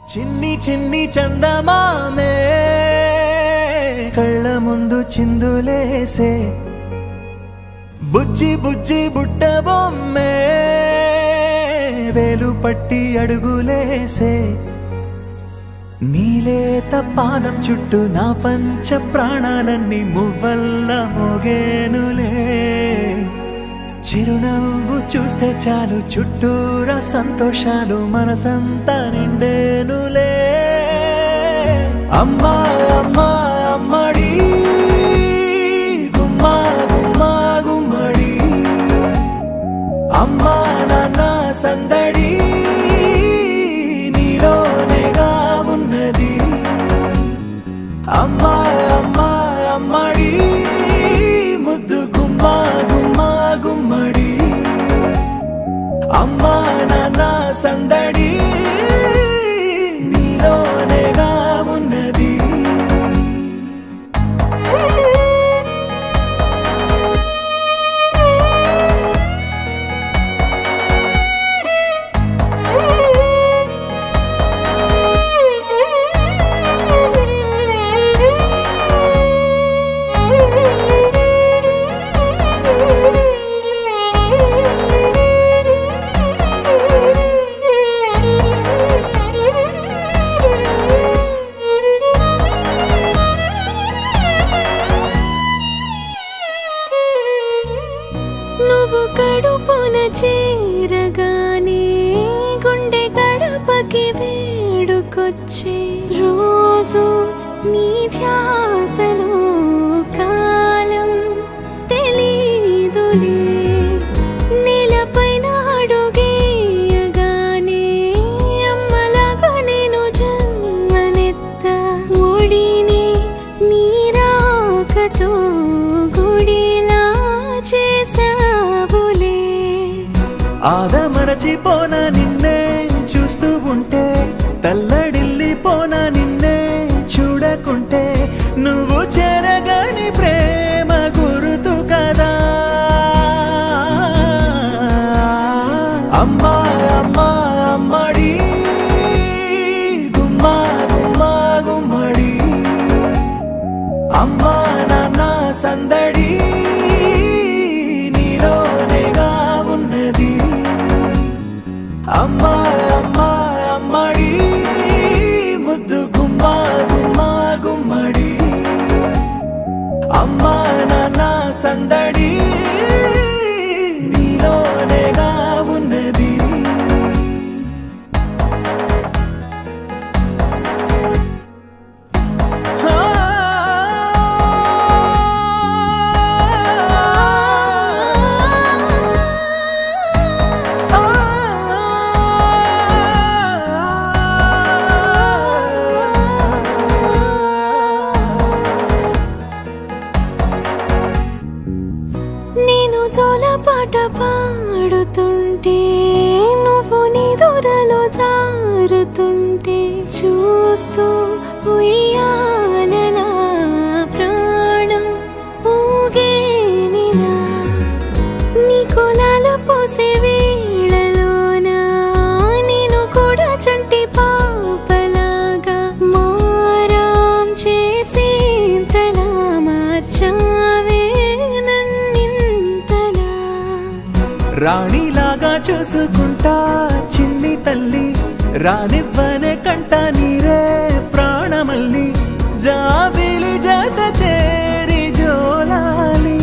చిన్ని చిన్ని చందమామే కళ్ళ ముందు చిందులేసే బుజ్జి బుజ్జి బుట్ట బొమ్మే వేలు పట్టి అడుగులేసే నీలేత పానం చుట్టూ నా పంచ ప్రాణాలన్నీ మువ్వల్ల మోగేనులే చిరునవ్వు చూస్తే చాలు చుట్టూరా సంతోషాలు మనసంతా నిండేనులే అమ్మా అమ్మా అమ్మడి గుమ్మా గుమ్మా గుమ్మడి అమ్మా నాన్న సందడి నీలోనేగా ఉన్నది అమ్మా అమ్మా అమ్మడి ముద్దు గుమ్మా గుమ్మా గుమ్మడి అమ్మా నాన్న సందడి నీలోనేగా ఉన్నది నువ్వు కడుపున చేరగానే గుండె గడపకి వేడుకొచ్చే రోజు నీ ధ్యాసలో కాలం తెలీదులే నేలపైన అడుగేయగానే అమ్మలాగా నేను జన్మనెత్త ఒడిని నీ రాకతో గుడిలా చేసావులే ఆదమరచిపోనా నిన్నే చూస్తూ ఉంటే తల్లడిల్లిపోనా నిన్నే చూడకుంటే నువ్వు చెరగని ప్రేమ గుర్తు కదా అమ్మా అమ్మా అమ్మడి గుమ్మా గుమ్మా గుమ్మడి అమ్మా నాన్న సందడి నీలోనేగా ఉన్నది అమ్మా అమ్మా అమ్మడి ముద్దు గుమ్మా గుమ్మా గుమ్మడి అమ్మా నాన్న సందడి నీలోనేగా ఉన్నది నేను జోలపాట పాడుతుంటే నువ్వు నిదురలో జారుతుంటే చూస్తూ ఉయ్యాలలా ప్రాణం ఊగేనిలా నీ కులాల పోసే వేళలోన నేను కూడా చంటి పాపలాగా మారాం చేసేంతలా మార్చావే రాణిలాగా చూసుకుంటా చిన్ని తల్లి రానివ్వనే కంట నీరే ప్రాణమల్లి జాబిలి జత చేరి జోలాలి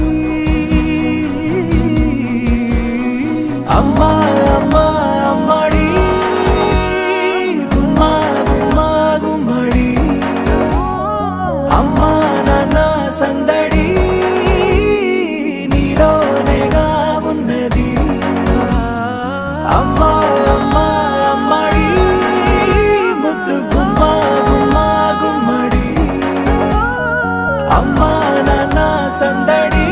అమ్మా అమ్మా అమ్మడి గుమ్మా గుమ్మా గుమ్మడి అమ్మా నాన్న సందడి నీలోనేగా ఉన్నది అమ్మా అమ్మా అమ్మడి ముద్దు గుమ్మా గుమ్మా గుమ్మడి అమ్మా నాన్న సందడి